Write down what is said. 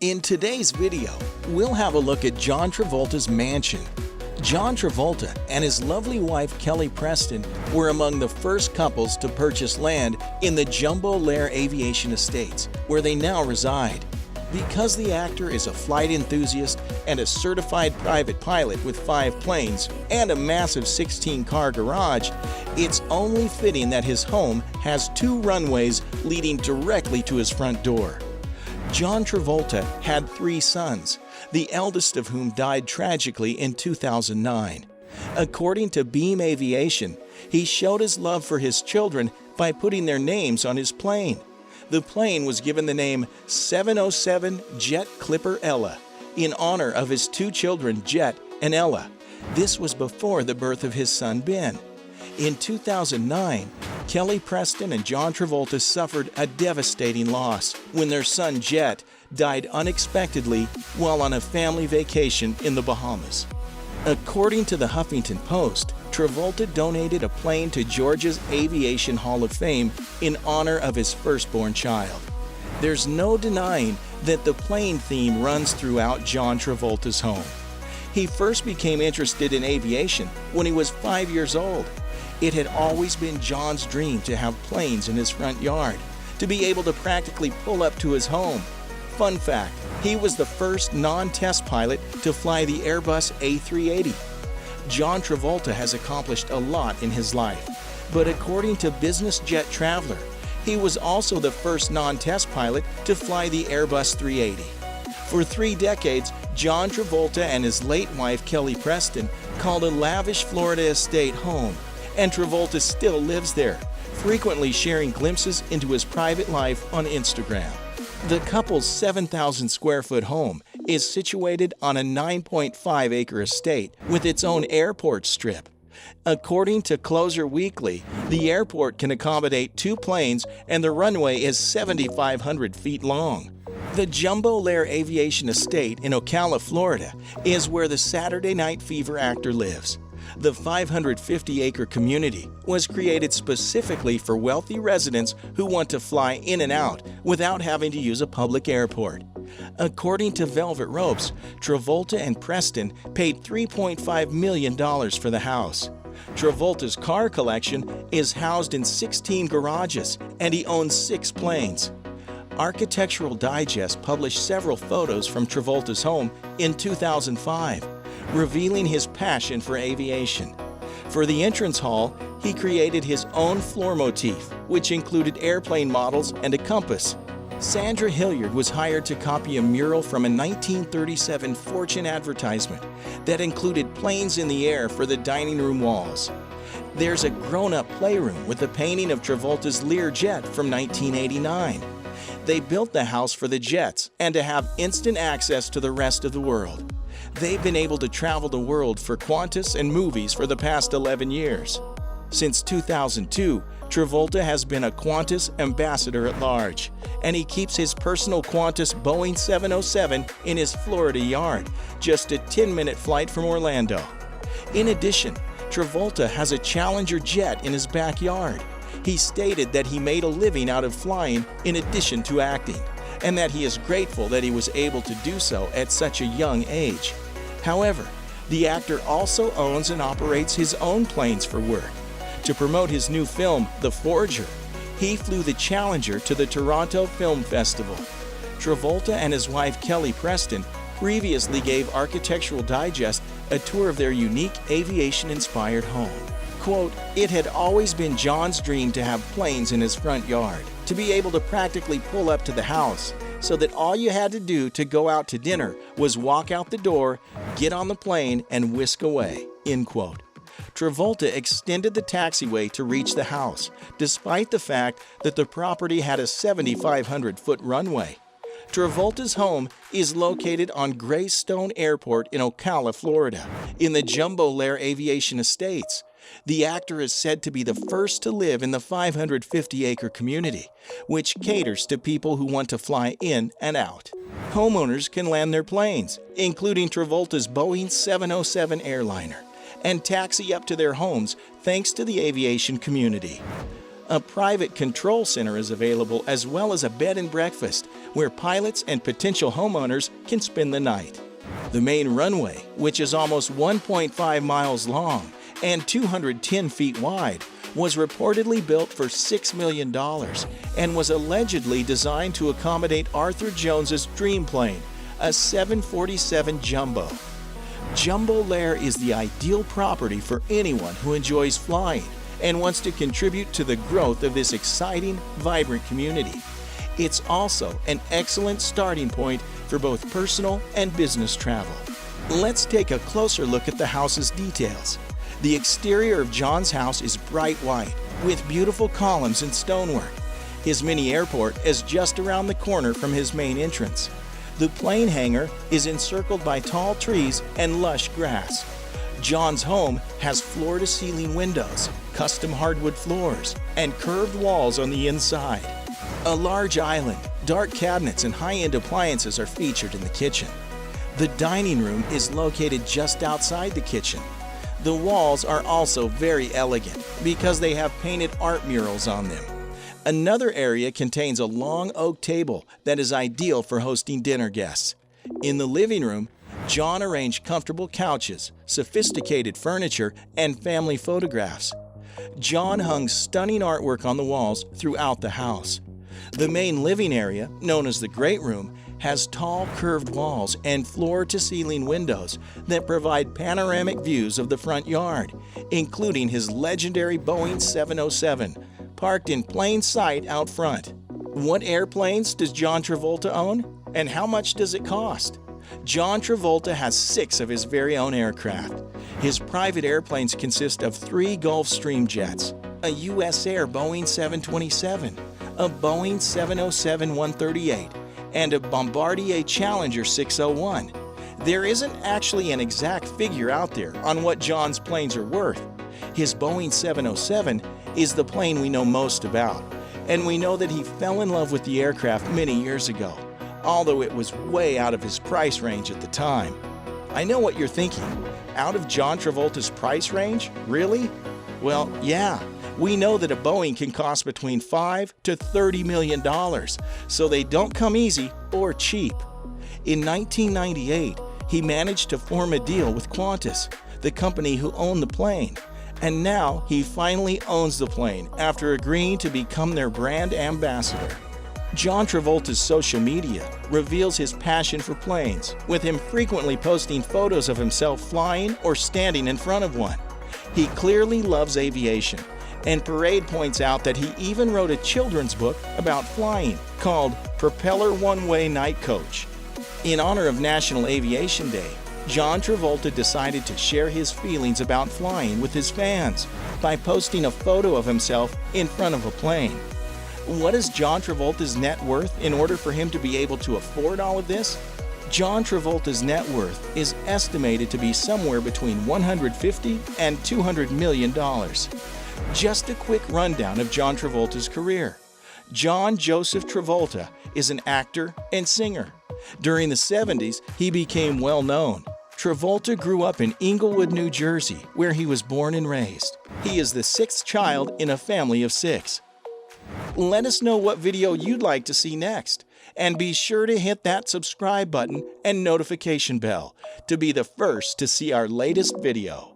In today's video, we'll have a look at John Travolta's mansion. John Travolta and his lovely wife Kelly Preston were among the first couples to purchase land in the Jumbo Lair Aviation Estates, where they now reside. Because the actor is a flight enthusiast and a certified private pilot with 5 planes and a massive 16-car garage, it's only fitting that his home has 2 runways leading directly to his front door. John Travolta had 3 sons, the eldest of whom died tragically in 2009. According to Beam Aviation, he showed his love for his children by putting their names on his plane. The plane was given the name 707 Jet Clipper Ella in honor of his 2 children, Jet and Ella. This was before the birth of his son, Ben. In 2009, Kelly Preston and John Travolta suffered a devastating loss when their son, Jet, died unexpectedly while on a family vacation in the Bahamas. According to the Huffington Post, Travolta donated a plane to Georgia's Aviation Hall of Fame in honor of his firstborn child. There's no denying that the plane theme runs throughout John Travolta's home. He first became interested in aviation when he was 5 years old. It had always been John's dream to have planes in his front yard, to be able to practically pull up to his home. Fun fact, he was the first non-test pilot to fly the Airbus A380. John Travolta has accomplished a lot in his life, but according to Business Jet Traveler, he was also the first non-test pilot to fly the Airbus 380. For 3 decades, John Travolta and his late wife Kelly Preston called a lavish Florida estate home, and Travolta still lives there, frequently sharing glimpses into his private life on Instagram. The couple's 7,000 square foot home is situated on a 9.5-acre estate with its own airport strip. According to Closer Weekly, the airport can accommodate 2 planes and the runway is 7,500 feet long. The Jumbo Lair Aviation Estate in Ocala, Florida, is where the Saturday Night Fever actor lives. The 550-acre community was created specifically for wealthy residents who want to fly in and out without having to use a public airport. According to Velvet Ropes, Travolta and Preston paid $3.5 million for the house. Travolta's car collection is housed in 16 garages, and he owns 6 planes. Architectural Digest published several photos from Travolta's home in 2005. Revealing his passion for aviation. For the entrance hall, he created his own floor motif, which included airplane models and a compass. Sandra Hilliard was hired to copy a mural from a 1937 Fortune advertisement that included planes in the air for the dining room walls. There's a grown-up playroom with a painting of Travolta's Learjet from 1989. They built the house for the jets and to have instant access to the rest of the world. They've been able to travel the world for Qantas and movies for the past 11 years. Since 2002, Travolta has been a Qantas ambassador at large, and he keeps his personal Qantas Boeing 707 in his Florida yard, just a 10-minute flight from Orlando. In addition, Travolta has a Challenger jet in his backyard. He stated that he made a living out of flying in addition to acting, and that he is grateful that he was able to do so at such a young age. However, the actor also owns and operates his own planes for work. To promote his new film, The Forger, he flew the Challenger to the Toronto Film Festival. Travolta and his wife Kelly Preston previously gave Architectural Digest a tour of their unique aviation-inspired home. Quote, "It had always been John's dream to have planes in his front yard, to be able to practically pull up to the house, so that all you had to do to go out to dinner was walk out the door, get on the plane, and whisk away." End quote. Travolta extended the taxiway to reach the house, despite the fact that the property had a 7,500-foot runway. Travolta's home is located on Greystone Airport in Ocala, Florida, in the Jumbo Lair Aviation Estates. The actor is said to be the first to live in the 550-acre community, which caters to people who want to fly in and out. Homeowners can land their planes, including Travolta's Boeing 707 airliner, and taxi up to their homes thanks to the aviation community. A private control center is available as well as a bed and breakfast where pilots and potential homeowners can spend the night. The main runway, which is almost 1.5 miles long and 210 feet wide, was reportedly built for $6 million and was allegedly designed to accommodate Arthur Jones's dream plane, a 747 Jumbo. Jumbo Lair is the ideal property for anyone who enjoys flying and wants to contribute to the growth of this exciting, vibrant community. It's also an excellent starting point for both personal and business travel. Let's take a closer look at the house's details. The exterior of John's house is bright white, with beautiful columns and stonework. His mini airport is just around the corner from his main entrance. The plane hangar is encircled by tall trees and lush grass. John's home has floor-to-ceiling windows, custom hardwood floors, and curved walls on the inside. A large island, dark cabinets, and high-end appliances are featured in the kitchen. The dining room is located just outside the kitchen. The walls are also very elegant because they have painted art murals on them. Another area contains a long oak table that is ideal for hosting dinner guests. In the living room, John arranged comfortable couches, sophisticated furniture, and family photographs. John hung stunning artwork on the walls throughout the house. The main living area, known as the Great Room, has tall curved walls and floor-to-ceiling windows that provide panoramic views of the front yard, including his legendary Boeing 707, parked in plain sight out front. What airplanes does John Travolta own, and how much does it cost? John Travolta has 6 of his very own aircraft. His private airplanes consist of 3 Gulfstream jets, a U.S. Air Boeing 727, a Boeing 707-138, and a Bombardier Challenger 601. There isn't actually an exact figure out there on what John's planes are worth. His Boeing 707 is the plane we know most about, and we know that he fell in love with the aircraft many years ago, although it was way out of his price range at the time. I know what you're thinking. Out of John Travolta's price range? Really? Well, yeah. We know that a Boeing can cost between $5 to $30 million, so they don't come easy or cheap. In 1998, he managed to form a deal with Qantas, the company who owned the plane, and now he finally owns the plane after agreeing to become their brand ambassador. John Travolta's social media reveals his passion for planes, with him frequently posting photos of himself flying or standing in front of one. He clearly loves aviation, and Parade points out that he even wrote a children's book about flying called Propeller One-Way Night Coach. In honor of National Aviation Day, John Travolta decided to share his feelings about flying with his fans by posting a photo of himself in front of a plane. What is John Travolta's net worth in order for him to be able to afford all of this? John Travolta's net worth is estimated to be somewhere between $150 and $200 million. Just a quick rundown of John Travolta's career. John Joseph Travolta is an actor and singer. During the 70s, he became well known. Travolta grew up in Englewood, New Jersey, where he was born and raised. He is the 6th child in a family of 6. Let us know what video you'd like to see next, and be sure to hit that subscribe button and notification bell to be the first to see our latest video.